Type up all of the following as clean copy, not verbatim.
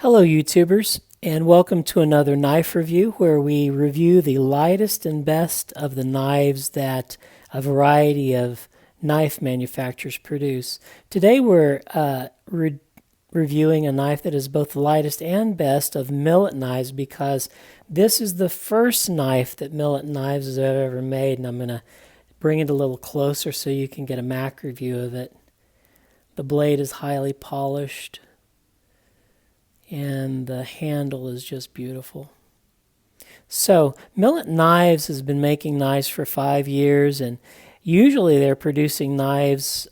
Hello YouTubers, and welcome to another knife review where we review the lightest and best of the knives that a variety of knife manufacturers produce. Today we're reviewing a knife that is both the lightest and best of Millit knives because this is the first knife that Millit Knives has ever made, and I'm going to bring it a little closer so you can get a Mac review of it. The blade is highly polished, and the handle is just beautiful. So Millit Knives has been making knives for 5 years, and usually they're producing knives,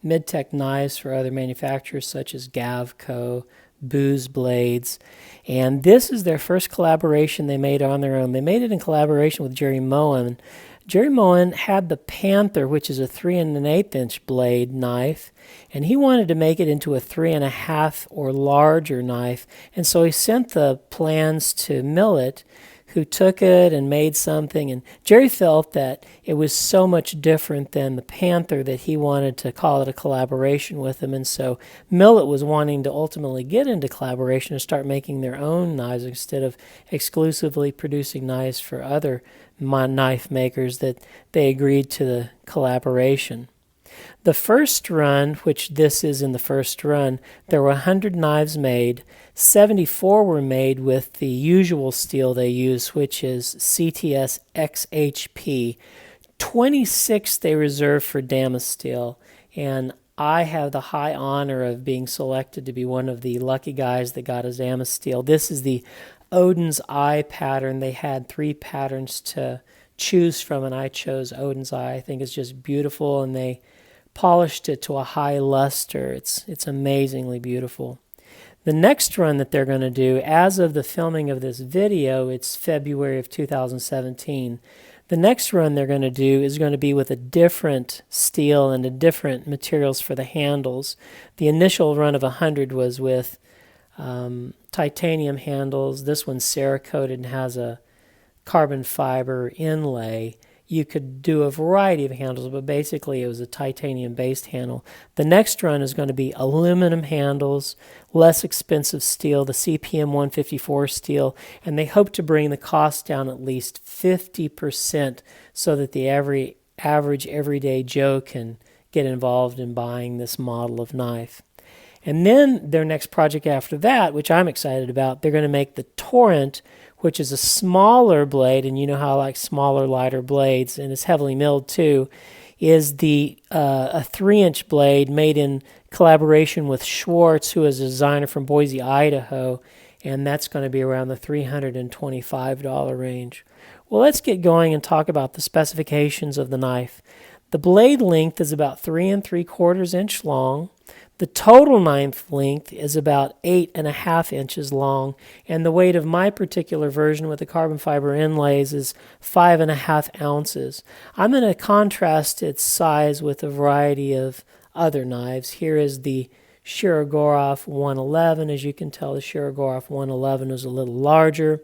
mid-tech knives for other manufacturers such as Gavco, Booz Blades, and this is their first collaboration they made on their own. They made it in collaboration with Jerry Moen. Jerry Moen had the Panther, which is a 3 1/8 inch blade knife, and he wanted to make it into a 3 1/2 or larger knife, and so he sent the plans to Millit, who took it and made something, and Jerry felt that it was so much different than the Panther that he wanted to call it a collaboration with him, and so Millit was wanting to ultimately get into collaboration and start making their own knives instead of exclusively producing knives for other knife makers, that they agreed to the collaboration. The first run, which this is in the first run, there were 100 knives made. 74 were made with the usual steel they use, which is CTS XHP. 26 they reserved for Damasteel, and I have the high honor of being selected to be one of the lucky guys that got a Damasteel. This is the Odin's Eye pattern. They had 3 patterns to choose from, and I chose Odin's Eye. I think it's just beautiful, and they polished it to a high luster. It's amazingly beautiful. The next run that they're going to do, as of the filming of this video, it's February of 2017. The next run they're going to do is going to be with a different steel and a different materials for the handles. The initial run of 100 was with titanium handles. This one's Cerakoted and has a carbon fiber inlay. You could do a variety of handles, but basically it was a titanium-based handle. The next run is going to be aluminum handles, less expensive steel, the CPM 154 steel, and they hope to bring the cost down at least 50% so that the average everyday Joe can get involved in buying this model of knife. And then their next project after that, which I'm excited about, they're going to make the Torrent, which is a smaller blade, and you know how I like smaller, lighter blades, and it's heavily milled too, is a 3-inch blade made in collaboration with Schwartz, who is a designer from Boise, Idaho, and that's going to be around the $325 range. Well, let's get going and talk about the specifications of the knife. The blade length is about 3 3/4 inch long. The total knife length is about 8 1/2 inches long, and the weight of my particular version with the carbon fiber inlays is 5 1/2 ounces. I'm going to contrast its size with a variety of other knives. Here is the Shirogorov 111. As you can tell, the Shirogorov 111 is a little larger.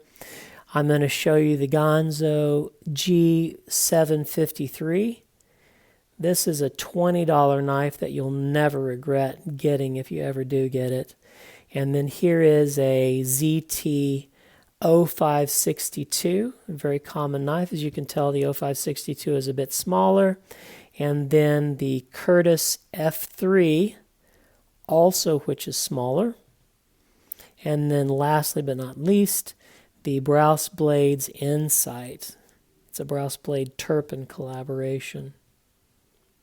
I'm going to show you the Gonzo G753. This is a $20 knife that you'll never regret getting if you ever do get it. And then here is a ZT 0562, a very common knife. As you can tell, the 0562 is a bit smaller. And then the Curtis F3, also which is smaller. And then lastly but not least, the Brous Blades Insight. It's a Brous Blade Turpin collaboration.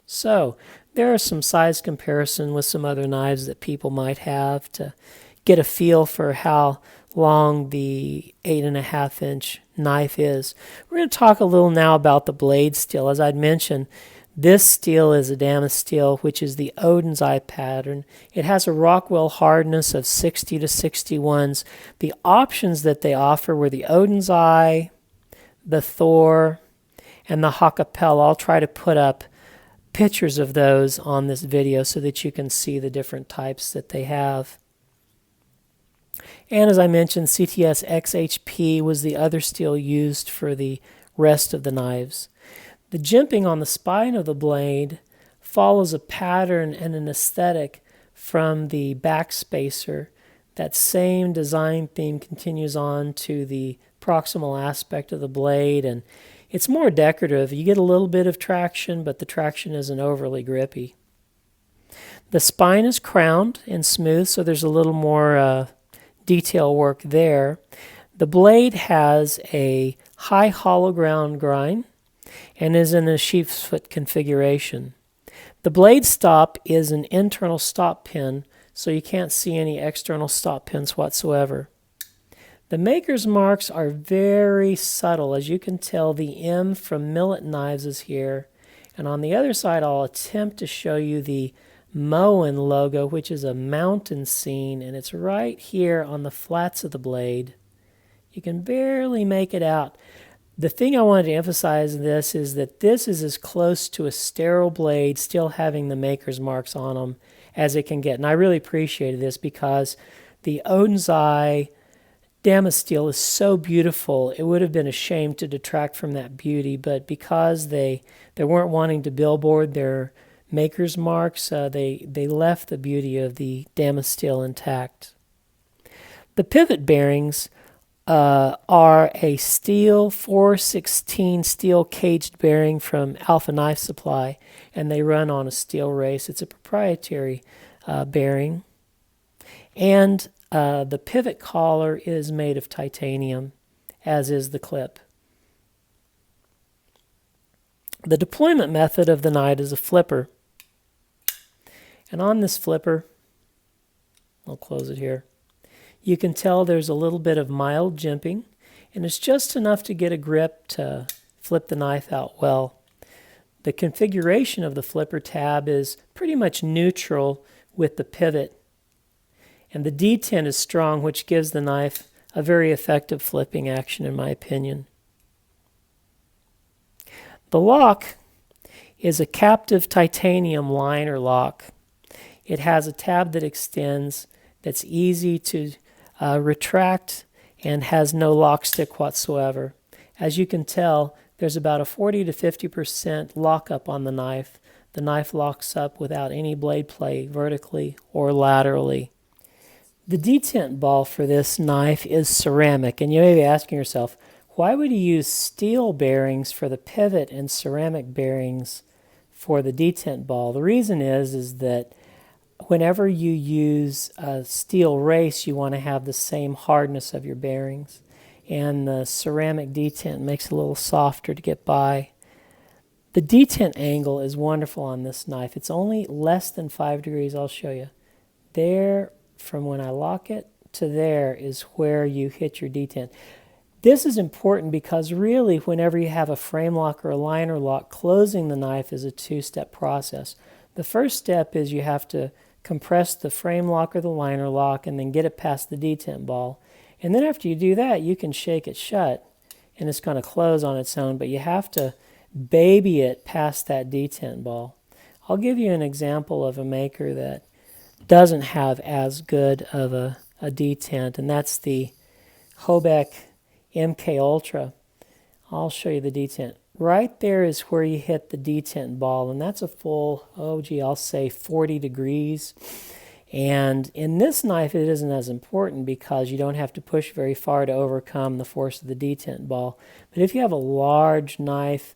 So there are some size comparison with some other knives that people might have to get a feel for how long the 8 1/2 inch knife is. We're going to talk a little now about the blade steel. As I'd mentioned, this steel is a Damasteel, which is the Odin's Eye pattern. It has a Rockwell hardness of 60 to 61s. The options that they offer were the Odin's Eye, the Thor, and the Hakkapell. I'll try to put up pictures of those on this video so that you can see the different types that they have. And as I mentioned, CTS XHP was the other steel used for the rest of the knives. The jimping on the spine of the blade follows a pattern and an aesthetic from the backspacer That same design theme continues on to the proximal aspect of the blade, and it's more decorative. You get a little bit of traction, but the traction isn't overly grippy. The spine is crowned and smooth, so there's a little more detail work there. The blade has a high hollow ground grind and is in a sheep's foot configuration. The blade stop is an internal stop pin, so you can't see any external stop pins whatsoever. The maker's marks are very subtle. As you can tell, the M from Millit Knives is here. And on the other side, I'll attempt to show you the Moen logo, which is a mountain scene, and it's right here on the flats of the blade. You can barely make it out. The thing I wanted to emphasize in this is that this is as close to a sterile blade, still having the maker's marks on them, as it can get. And I really appreciated this because the Odin's Eye Damasteel is so beautiful. It would have been a shame to detract from that beauty, but because they weren't wanting to billboard their maker's marks, they left the beauty of the Damasteel intact. The pivot bearings are a steel 416 steel caged bearing from Alpha Knife Supply, and they run on a steel race. It's a proprietary bearing. And the pivot collar is made of titanium, as is the clip. The deployment method of the knife is a flipper. And on this flipper, I'll close it here, you can tell there's a little bit of mild jimping, and it's just enough to get a grip to flip the knife out well. The configuration of the flipper tab is pretty much neutral with the pivot, and the detent is strong, which gives the knife a very effective flipping action, in my opinion. The lock is a captive titanium liner lock. It has a tab that extends, that's easy to retract, and has no lock stick whatsoever. As you can tell, there's about a 40 to 50% lockup on the knife. The knife locks up without any blade play vertically or laterally. The detent ball for this knife is ceramic, and you may be asking yourself, why would you use steel bearings for the pivot and ceramic bearings for the detent ball? The reason is that whenever you use a steel race, you want to have the same hardness of your bearings, and the ceramic detent makes it a little softer to get by. The detent angle is wonderful on this knife. It's only less than 5 degrees. I'll show you. There, from when I lock it to there, is where you hit your detent. This is important because really whenever you have a frame lock or a liner lock, closing the knife is a two-step process. The first step is you have to compress the frame lock or the liner lock and then get it past the detent ball. And then after you do that, you can shake it shut and it's going to close on its own, but you have to baby it past that detent ball. I'll give you an example of a maker that doesn't have as good of a detent, and that's the Hobeck MK Ultra. I'll show you the detent. Right there is where you hit the detent ball, and that's a full, I'll say 40 degrees. And in this knife, it isn't as important because you don't have to push very far to overcome the force of the detent ball. But if you have a large knife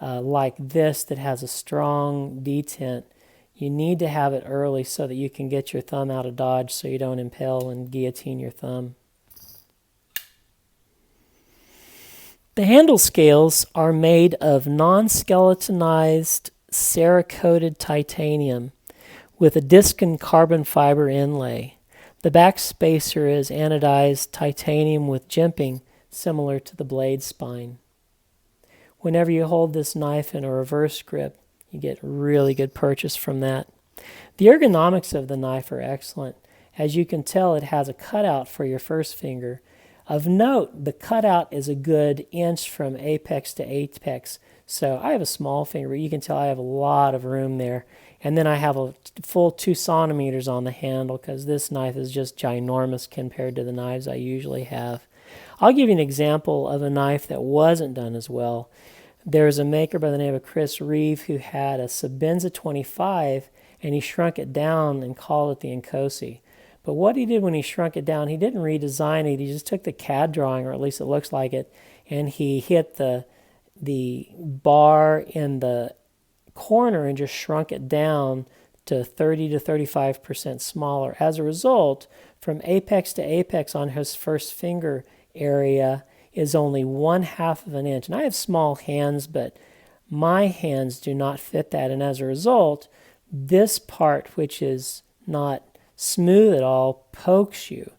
like this that has a strong detent, you need to have it early so that you can get your thumb out of dodge so you don't impale and guillotine your thumb. The handle scales are made of non-skeletonized Cerakoted titanium with a disc carbon fiber inlay. The back spacer is anodized titanium with jimping similar to the blade spine. Whenever you hold this knife in a reverse grip, you get really good purchase from that. The ergonomics of the knife are excellent. As you can tell, it has a cutout for your first finger. Of note, the cutout is a good inch from apex to apex. So I have a small finger, but you can tell I have a lot of room there. And then I have a full 2 centimeters on the handle because this knife is just ginormous compared to the knives I usually have. I'll give you an example of a knife that wasn't done as well. There's a maker by the name of Chris Reeve who had a Sebenza 25, and he shrunk it down and called it the Nkosi. But what he did when he shrunk it down, he didn't redesign it. He just took the CAD drawing, or at least it looks like it, and he hit the bar in the corner and just shrunk it down to 30 to 35% smaller. As a result, from apex to apex on his first finger area is only 1/2 of an inch. And I have small hands, but my hands do not fit that. And as a result, this part, which is not smooth at all, pokes you.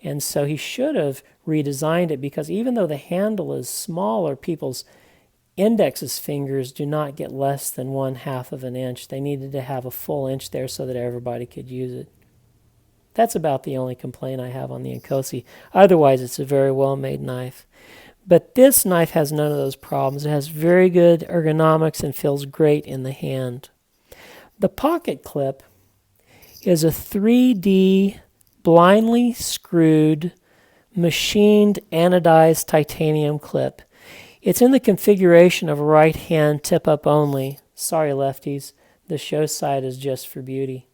And so he should have redesigned it, because even though the handle is smaller, people's index's fingers do not get less than 1/2 of an inch. They needed to have a full inch there so that everybody could use it. That's about the only complaint I have on the Inkosi. Otherwise, it's a very well-made knife. But this knife has none of those problems. It has very good ergonomics and feels great in the hand. The pocket clip is a 3D blindly screwed, machined anodized titanium clip. It's in the configuration of right hand tip up only. Sorry, lefties, the show side is just for beauty.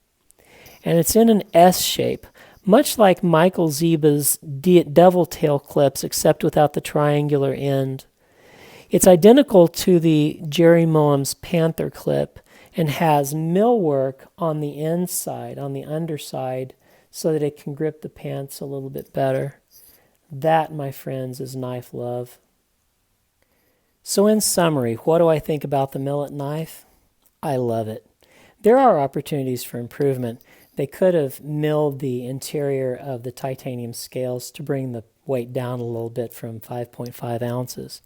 And it's in an S shape, much like Michael Zeba's devil tail clips, except without the triangular end. It's identical to the Jerry Moam's Panther clip and has millwork on the inside, on the underside, so that it can grip the pants a little bit better. That, my friends, is knife love. So in summary, what do I think about the Millit knife? I love it. There are opportunities for improvement. They could have milled the interior of the titanium scales to bring the weight down a little bit from 5.5 ounces.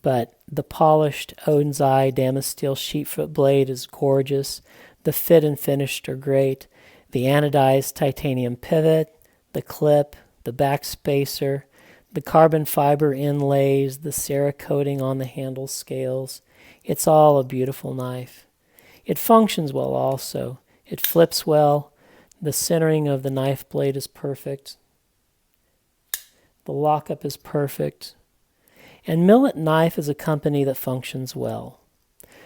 But the polished Odin's Eye Damasteel sheepfoot blade is gorgeous. The fit and finish are great. The anodized titanium pivot, the clip, the back spacer, the carbon fiber inlays, the Cerakoting on the handle scales. It's all a beautiful knife. It functions well also. It flips well. The centering of the knife blade is perfect. The lockup is perfect. And Millit Knife is a company that functions well.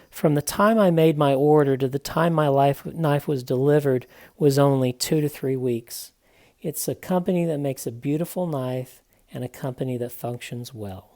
From the time I made my order to the time my knife was delivered was only 2 to 3 weeks. It's a company that makes a beautiful knife and a company that functions well.